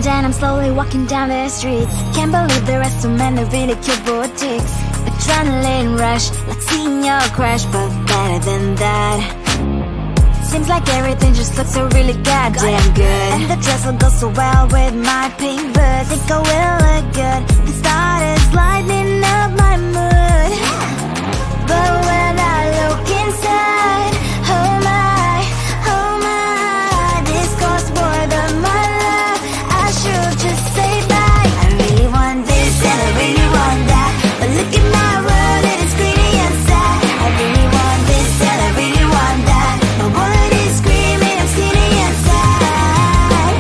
and I'm slowly walking down the streets. Can't believe there are so many really cute boutiques. Adrenaline rush, like seeing your crush, but better than that. Seems like everything just looks so really goddamn good. And the dress will go so well with my pink boots. Think I will look good. The start is lighting up my mood. But when I look inside, oh my, this costs more than my love. I should just say bye. I really want this and I really want that, but look at my world, it is greedy and sad. I really want this and I really want that. My wallet is screaming, I'm skinny and sad.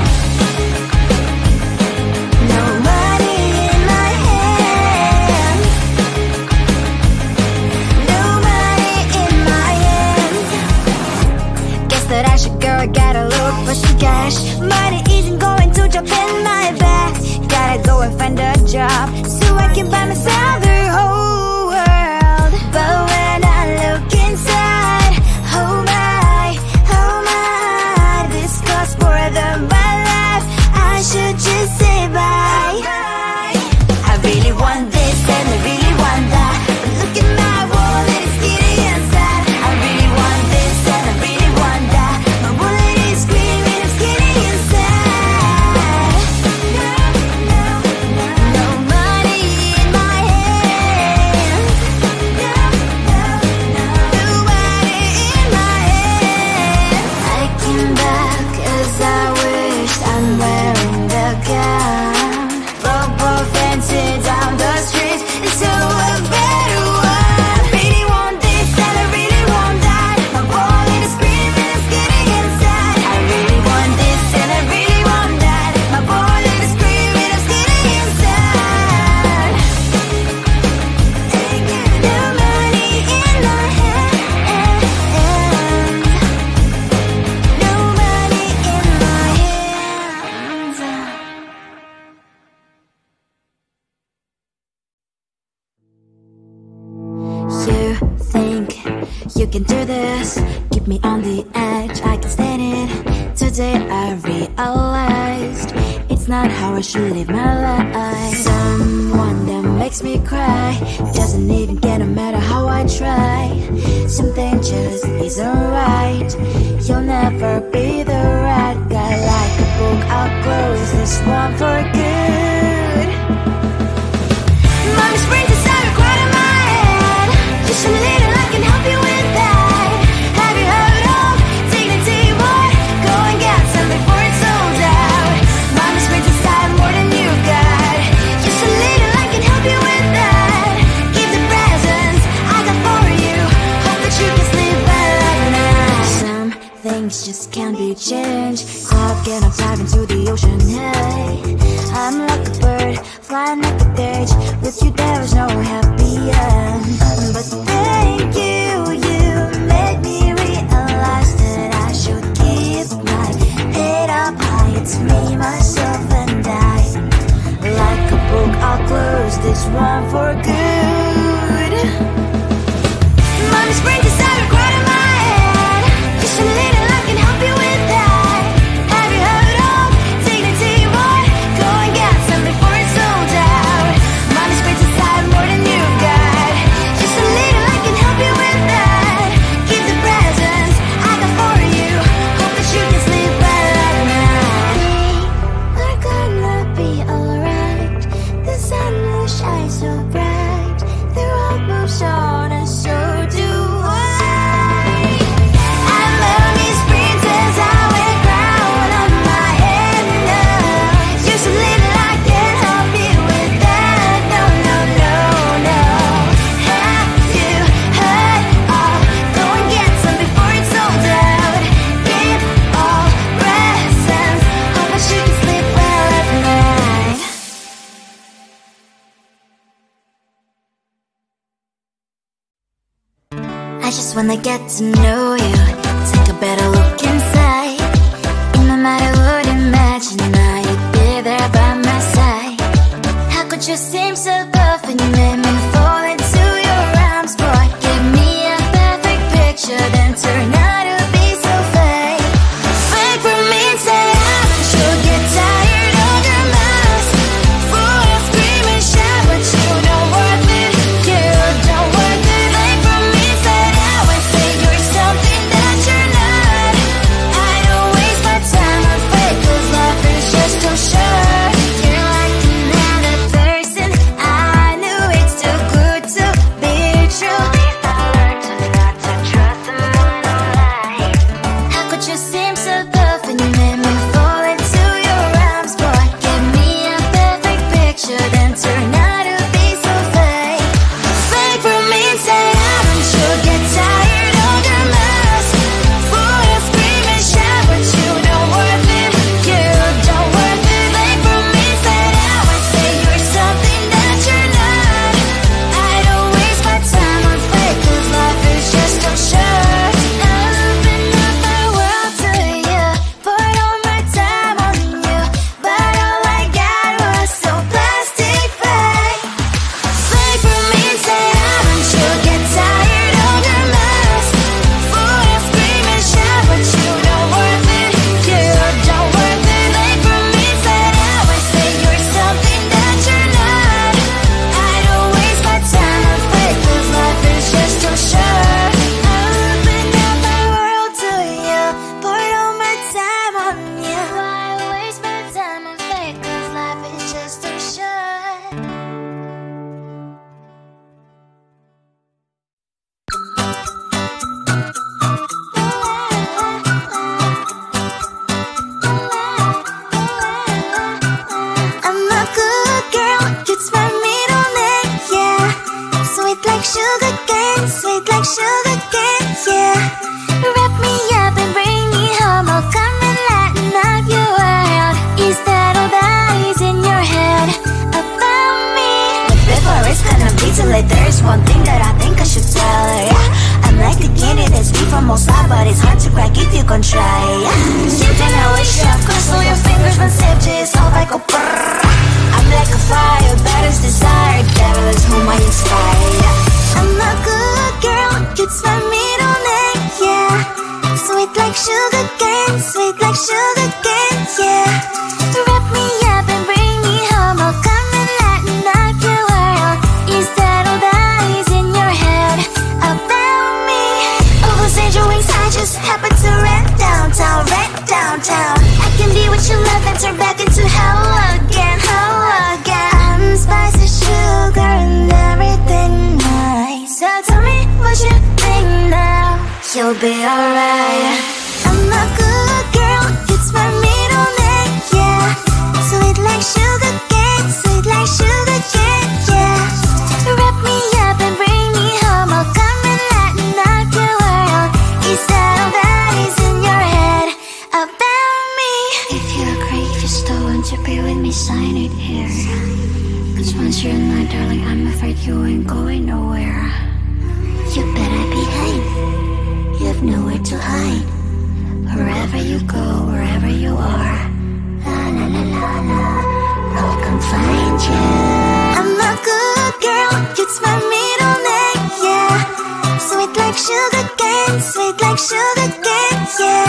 No money in my hand. No money in my hand. Guess that I should go, I gotta look for some cash. Money isn't going to jump in my back. Gotta go and find a job so I can buy myself the whole world. But when I look inside, oh my, this costs more than my life. I should just say bye. I really want this and I really want that, but look at my wallet, it's skinny and sad. I really want this and I really want that. My wallet is screaming, I'm skinny and sad. No money in my hand. No money in my hand. I came back as I wished. I'm wearing the gown. Robo fancy down the streets into a better one. I really want this and I really want that. My wallet is screaming, it's getting inside. I really want this and I really want that. My wallet is screaming, it's getting inside. No money in my hand. No money in my hands. You think you can do this, keep me on the edge, I can stand it. Today I realized it's not how I should live my life. Someone that makes me cry doesn't even get, no matter how I try. Something just isn't right. You'll never be the right guy. Like a book, I'll close this one for good. Mommy springs inside a quite in my head. Just a little, I can help you with that. Have you heard of dignity, boy? Go and get some before it's sold out. Mommy springs inside more than you got. Just a little, I can help you with that. Keep the presents I got for you. Hope that you can sleep well at night. Some things just can't be changed. Stop getting up, dive into the ocean, hey. I'm like a bird, flying like a cage. With you there is no happy end. But thank you, you made me realize that I should keep my head up high. It's me, myself and I. Like a book, I'll close this one for good. Mommy springs inside a quite in my head. Just a little, I can help you with that. Have you heard of dignity, boy? Go and get some before it's sold out. Mommy springs inside more than you got. Just a little, I can help you with that. Keep the presents I got for you. Hope that you can sleep well at night. We're gonna be alright. The sun will shine so bright. The road moves on and so do I. I love these princess, I wear crown on my head now. Just a little, I can help you with that. No, no, no, no. Have you heard of? Go and get some before it's sold out. Keep all presents. Hope that you can sleep well at night. I just wanna get to know you. Take a better look inside. And no matter what, imagine I would be there by my side. How could you seem so perfect? You made me fall into your arms, boy. Give me a perfect picture, then turn out to be so fake. Fake for me and say I should get tired of your from all sides, but it's hard to crack if you can try. Something I wish you cross all your fingers when safety is off, I go brrrr. I'm like a fire, battles desire, devil is whom I inspire. I'm a good girl, it's my middle name, yeah. Sweet like sugar cane, sweet like sugar cane, yeah. Wrap me up and bring me home, I'll come and lighten up your world. Is that all that is in your head about me? Oh, those angel wings I just happen to rent downtown, rent downtown. I can be what you love and turn back into hell again, hell again. I'm spicy sugar and everything nice. So tell me what you think now, you'll be alright. I'm a good girl, it's my middle name, yeah. Sweet like sugar cane, sweet like sugar cane, yeah. Wrap me up and bring me home, I'll come and lighten up your world. Is that all that is in your head about me? If you agree, if you still want to be with me, sign it here. Cause once you're in my darling, I'm afraid you ain't going nowhere. You better behave, you have nowhere to hide. Wherever you go, wherever you are, la la la la la, I'll come find you. I'm a good girl, it's my middle name, yeah. Sweet like sugar cane, sweet like sugar cane, yeah.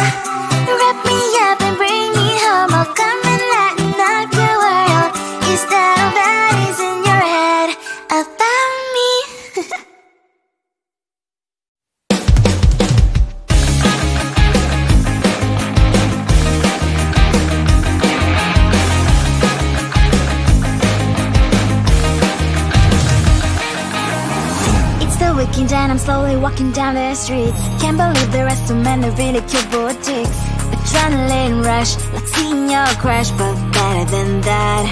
Wrap me up and bring me home, I'll come and lighten up your world. Is that all that is in your head about me? Weekend and I'm slowly walking down the streets. Can't believe there are so many really cute boutiques. Adrenaline rush, like seeing your crush, but better than that.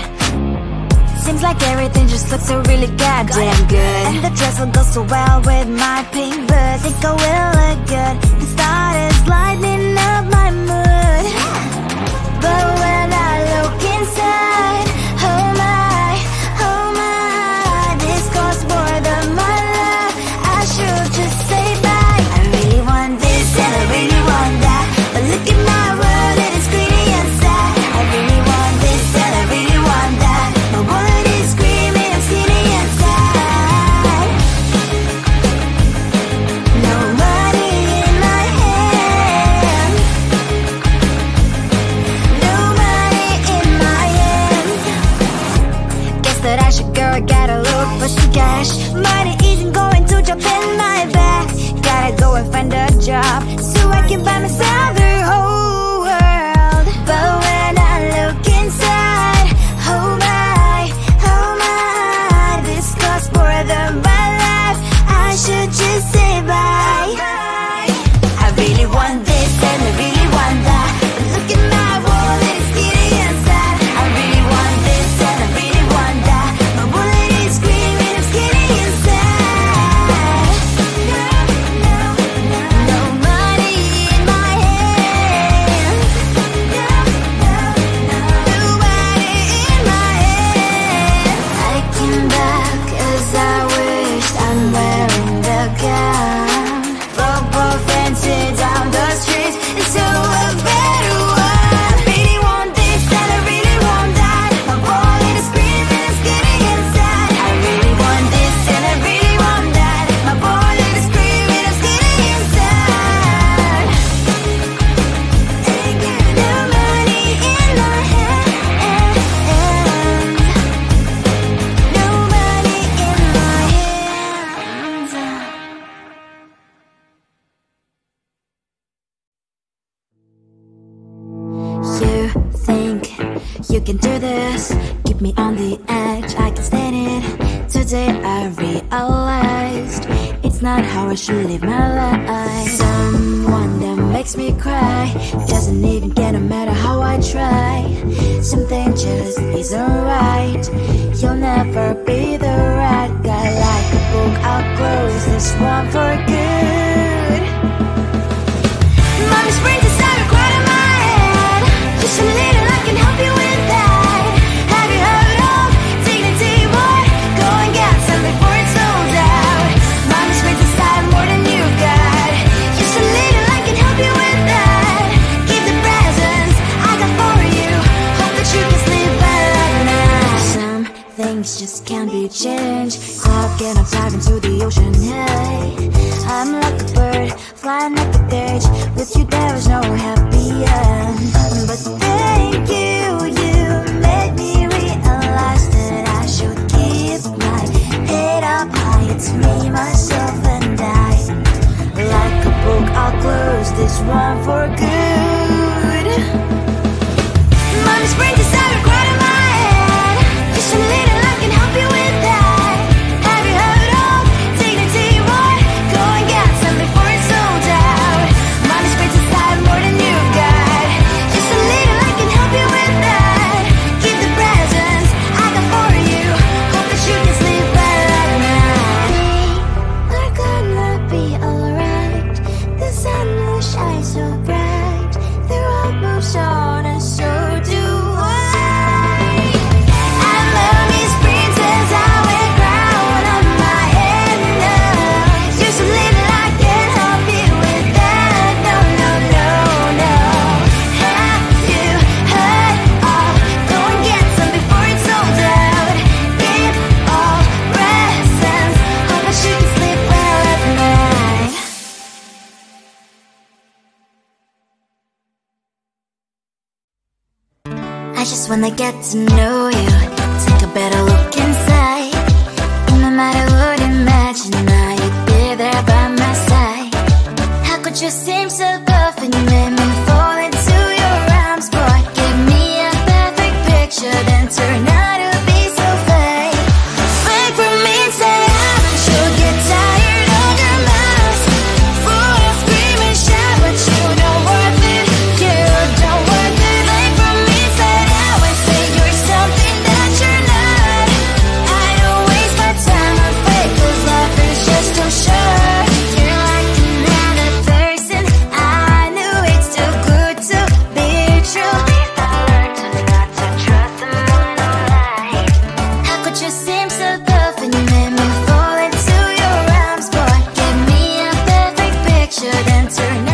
Seems like everything just looks so really goddamn good. And the dress will go so well with my pink boots. Think I will look good, the start is lighting up my mood. But when I look inside, oh my, this costs more than my love. I should just say bye. I really want this and I really want that, but look at my world, it is greedy inside. I really want this and I really want that, my wallet is screaming, I'm skinny inside. No money in my hand, no money in my hand. Guess that I should go, I gotta look for some cash. Money isn't going to jump in my back. Gotta go and find a job so I can buy myself the whole world. But when I look inside, oh my, this costs more than my life. I should just say bye. I really want this and I really want that, but look at my wallet, it's giddy inside. I really want this and I really want that, my wallet is screaming, I'm skinny inside. No money in my hand, no money in my hand. I came back 'cause I wished I'm wearing the gown. Football fencing down the streets into a better one. Really want this and I really want that, my wallet is screaming, it's getting inside. I really want this and I really want that, my wallet is screaming, it's getting inside. Ain't got no money in my hand, no money in my hands. You think you can do this, keep me on the edge, I can stand it. Today I realized it's not how I should live my life. Someone that makes me cry doesn't even get, no matter how I try. Something just isn't right, you'll never be the right guy. Like a book, I'll close this one for good. Mommy springs inside a quiet in my head, just a little I can help you with that. Have you heard of dignity, boy? Go and get some before it's sold out. Mommy springs inside more than you got, just a little flying like a bird. With you there was no happy end. But thank you, you made me realize that I should keep my head up high. It's me, myself and I. Like a book, I'll close this one for good. Mommy's brain decided right in my head. Just a little I can help you with that. Have you heard of dignity, boy? Go and get some before it's sold out. Mommy's brain decided more than you've got. Just a little I can help you with that. Keep the presents I got for you. Hope that you can sleep better at night. We're gonna be alright. The sun will shine so bright. The road moves on and so do I. And mommy's princess, I wear crown on my head now. Just a little I can help you with that. No, no, no, no. Have you heard of? Go and get some before it's sold out. Keep all presents. Hope that you can sleep well at night. I just wanna get to know you, take a better look inside. No matter what, imagine now you'd be there by my side. How could you seem so good when you made me fall into your arms, boy? Give me a perfect picture, then turn out to be so fake. Fake for me, say haven't you get tired of your mask? Full of scream and shout, but you don't worth it. You don't worth it. Fake for me, say that way, say you're something that you're not. I don't waste my time on fake, 'cause life is just too short. You're like another person. I knew it's too good to be true. I learned to not to trust them when I lie. How could you seem so good when you made me fall into your arms, boy? Give me a perfect picture, then turn